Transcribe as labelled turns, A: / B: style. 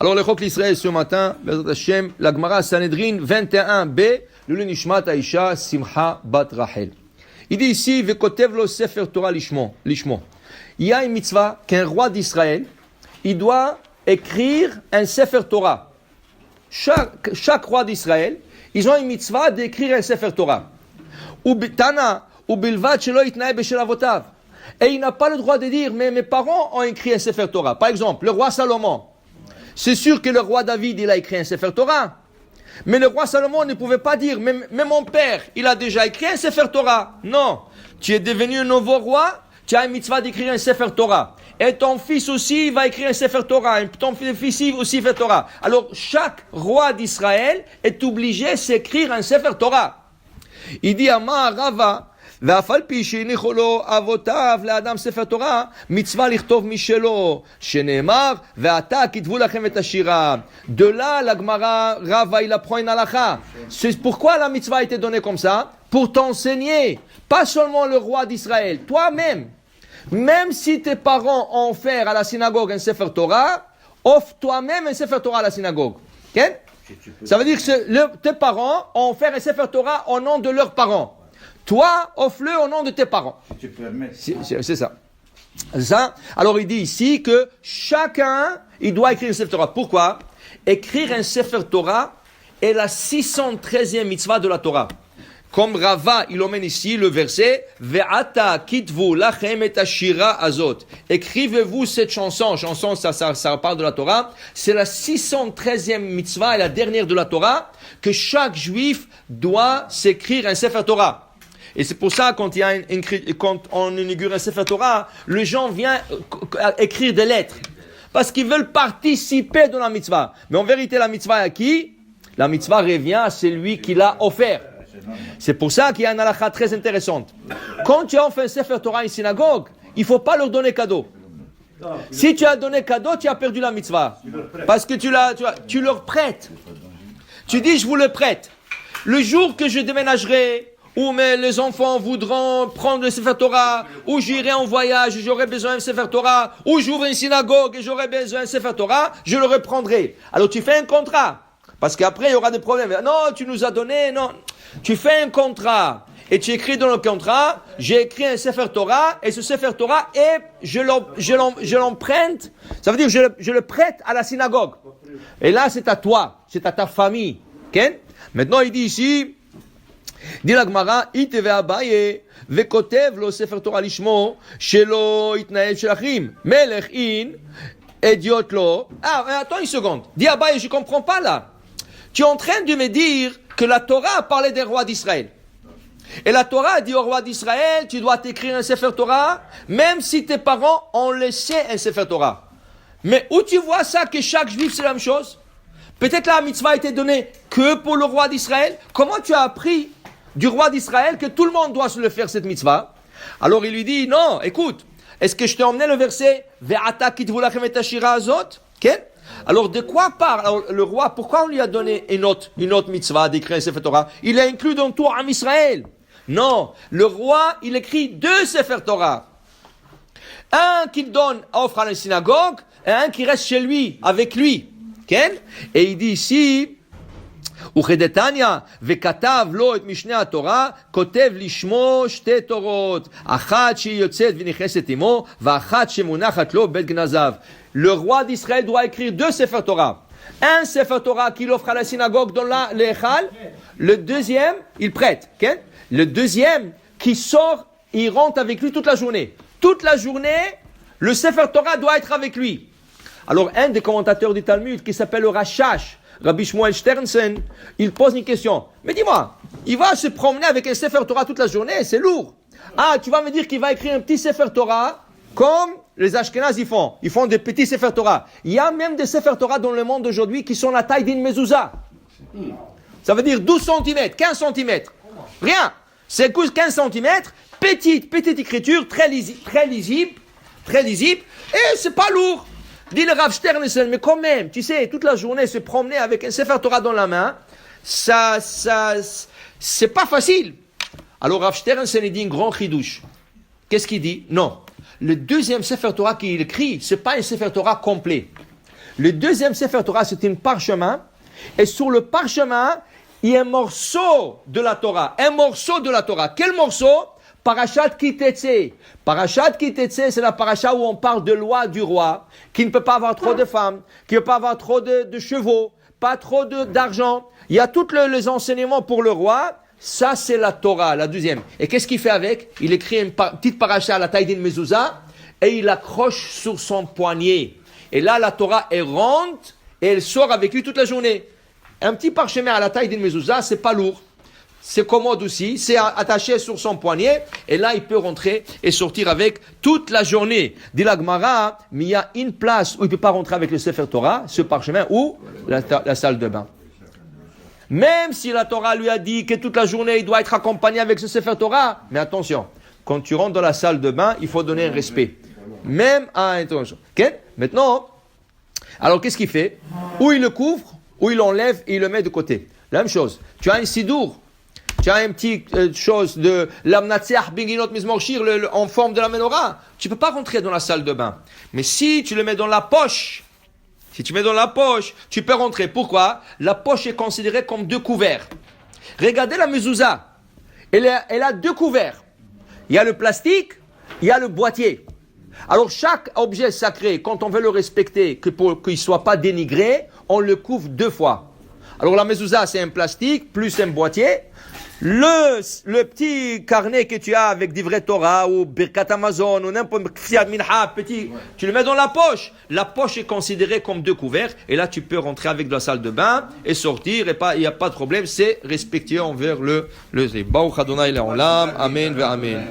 A: Alors, le Chok l'Israël ce matin, Bezrat Hashem, la Gemara Sanhedrin 21b, le Nishmat Aisha Simcha Bat Rachel. Il dit ici, Vekotev lo Sefer Torah lishmo. Il y a une mitzvah qu'un roi d'Israël, il doit écrire un Sefer Torah. Chaque roi d'Israël, ils ont une mitzvah d'écrire un Sefer Torah. Tana, ou bilvat shelo yitnae beshel avotav. Et il n'a pas le droit de dire, mais mes parents ont écrit un Sefer Torah. Par exemple, le roi Salomon. C'est sûr que le roi David, il a écrit un Sefer Torah. Mais le roi Salomon ne pouvait pas dire, mais mon père, il a déjà écrit un Sefer Torah. Non. Tu es devenu un nouveau roi, tu as une mitzvah d'écrire un Sefer Torah. Et ton fils aussi va écrire un Sefer Torah. Et ton fils aussi fait Torah. Alors, chaque roi d'Israël est obligé d'écrire un Sefer Torah. Il dit, Amar Rava, ואף על פי שהניחו לו אבותיו לאדם ספר תורה, מצווה לכתוב משלו, שנאמר, ועתה כתבו לכם את השירה. De là, la Gemara, Rava, il apprend une halakha. C'est pourquoi la mitzvah a été donnée comme ça? Pour t'enseigner, pas seulement le roi d'Israël, toi-même. Même si tes parents ont offert à la synagogue un Sefer Torah, offre toi-même un Sefer Torah à la synagogue. Okay? Ça veut dire que tes parents ont offert un Sefer Torah au nom de leurs parents. Toi, offre-le au nom de tes parents.
B: Si tu permets.
A: C'est ça. C'est ça. Alors il dit ici que chacun, il doit écrire un Sefer Torah. Pourquoi? Écrire un Sefer Torah est la 613e mitzvah de la Torah. Comme Rava, il emmène ici le verset Ve'ata kitvu lachem et ashira azot. Écrivez-vous cette chanson. Chanson, ça parle de la Torah. C'est la 613e mitzvah et la dernière de la Torah que chaque juif doit s'écrire un Sefer Torah. Et c'est pour ça, quand on inaugure un Sefer Torah, les gens viennent écrire des lettres. Parce qu'ils veulent participer dans la mitzvah. Mais en vérité, la mitzvah à qui? La mitzvah revient à celui qui l'a offert. C'est pour ça qu'il y a une halakha très intéressante. Quand tu as fait un Sefer Torah à une synagogue, il ne faut pas leur donner cadeau. Si tu as donné cadeau, tu as perdu la mitzvah. Parce que tu leur prêtes. Tu dis, je vous le prête. Le jour que je déménagerai, ou les enfants voudront prendre le Sefer Torah, ou j'irai en voyage et j'aurai besoin d'un Sefer Torah, ou j'ouvre une synagogue et j'aurai besoin d'un Sefer Torah, je le reprendrai. Alors tu fais un contrat, parce qu'après il y aura des problèmes. Non, tu nous as donné, non. Tu fais un contrat, et tu écris dans le contrat, j'ai écrit un Sefer Torah, et ce Sefer Torah, je l'emprunte, ça veut dire je le prête à la synagogue. Et là c'est à toi, c'est à ta famille. Okay? Maintenant il dit ici, dit la Gemara, ite ve'abaye vekotev lo sefer Torah lishmo shelo itnael shelachim melech in idiot lo. Attends une seconde. Dit Abaye, je comprends pas là. Tu es en train de me dire que la Torah a parlé des rois d'Israël. Et la Torah a dit au roi d'Israël, tu dois t'écrire un sefer Torah, même si tes parents ont laissé un sefer Torah. Mais où tu vois ça que chaque juif c'est la même chose? Peut-être la mitzvah a été donnée que pour le roi d'Israël. Comment tu as appris du roi d'Israël que tout le monde doit se le faire cette mitzvah? Alors il lui dit, non, écoute, est-ce que je t'ai emmené le verset Ve'ata kitvu lachem et ashira azot? Alors de quoi parle alors, le roi? Pourquoi on lui a donné une autre mitzvah d'écrire un Sefer Torah? Il est inclus dans tout Am Israël. Non, le roi, il écrit 2 Sefer Torah. Un qu'il donne, offre à la synagogue, et un qui reste chez lui, avec lui. Et il dit ici, וכדתניא, וכתב לו את משנה התורה, כותב לשמו 2 תורות, אחת שהיא יוצאת ונכנסת עמו, ואחת שמונחת לו בית גנזיו. Le roi d'Israël doit écrire 2 Sefer Torah. Un Sefer Torah qu'il offre à la synagogue dans l'Echal, le deuxième, il prête. Okay? Le deuxième, qui sort, il rentre avec lui toute la journée. Toute la journée, le Sefer Torah doit être avec lui. Alors, un des commentateurs du Talmud, qui s'appelle le Rashash, Rabbi Shmuel Sternsen, il pose une question. Mais dis-moi, il va se promener avec un Sefer Torah toute la journée, c'est lourd. Ah, tu vas me dire qu'il va écrire un petit Sefer Torah, comme les Ashkenazes ils font. Ils font des petits Sefer Torah. Il y a même des Sefer Torah dans le monde d'aujourd'hui qui sont la taille d'une mezouza. Ça veut dire 12 cm, 15 cm. Rien. C'est 15 cm, petite écriture, très lisible, et c'est pas lourd. Dit le Rav Sternesen, mais quand même, tu sais, toute la journée se promener avec un Sefer Torah dans la main, ça, c'est pas facile. Alors Rav Sternsen, il dit un grand chidouche. Qu'est-ce qu'il dit? Non. Le deuxième Sefer Torah qu'il écrit, c'est pas un Sefer Torah complet. Le deuxième Sefer Torah, c'est un parchemin. Et sur le parchemin, il y a un morceau de la Torah. Un morceau de la Torah. Quel morceau? Parashat Ki Tetzei. Parashat Ki Tetzei, c'est la paracha où on parle de loi du roi, qui ne peut pas avoir trop de femmes, qui ne peut pas avoir trop de chevaux, pas trop d'argent. Il y a tous les enseignements pour le roi. Ça, c'est la Torah, la deuxième. Et qu'est-ce qu'il fait avec? Il écrit une petite paracha à la taille d'une mezouza et il l'accroche sur son poignet. Et là, la Torah, elle rentre et elle sort avec lui toute la journée. Un petit parchemin à la taille d'une mezouza, c'est pas lourd. C'est commode aussi. C'est attaché sur son poignet. Et là, il peut rentrer et sortir avec toute la journée. Dit la Gemara, mais il y a une place où il ne peut pas rentrer avec le Sefer Torah, ce parchemin, ou la salle de bain. Même si la Torah lui a dit que toute la journée, il doit être accompagné avec ce Sefer Torah. Mais attention, quand tu rentres dans la salle de bain, il faut donner un respect. Même à l'intention. Okay? Maintenant, alors qu'est-ce qu'il fait? Ou il le couvre, ou il l'enlève et il le met de côté. La même chose. Tu as un sidour. Tu as une petite chose de l'amnatseach binginot mizmorshir en forme de la menorah. Tu ne peux pas rentrer dans la salle de bain. Mais si tu le mets dans la poche, tu peux rentrer. Pourquoi? La poche est considérée comme deux couverts. Regardez la mezouza. Elle a deux couverts. Il y a le plastique, il y a le boîtier. Alors chaque objet sacré, quand on veut le respecter, pour qu'il ne soit pas dénigré, on le couvre deux fois. Alors la mezouza, c'est un plastique plus un boîtier. Le petit carnet que tu as avec d'Ivret Torah ou Birkat Amazon ou n'importe Fiat Minha, petit, tu le mets dans la poche. La poche est considérée comme deux couverts et là tu peux rentrer avec de la salle de bain et sortir et il n'y a pas de problème, c'est respectueux envers le Baruch Adonai Le'olam, Amen ve Amen.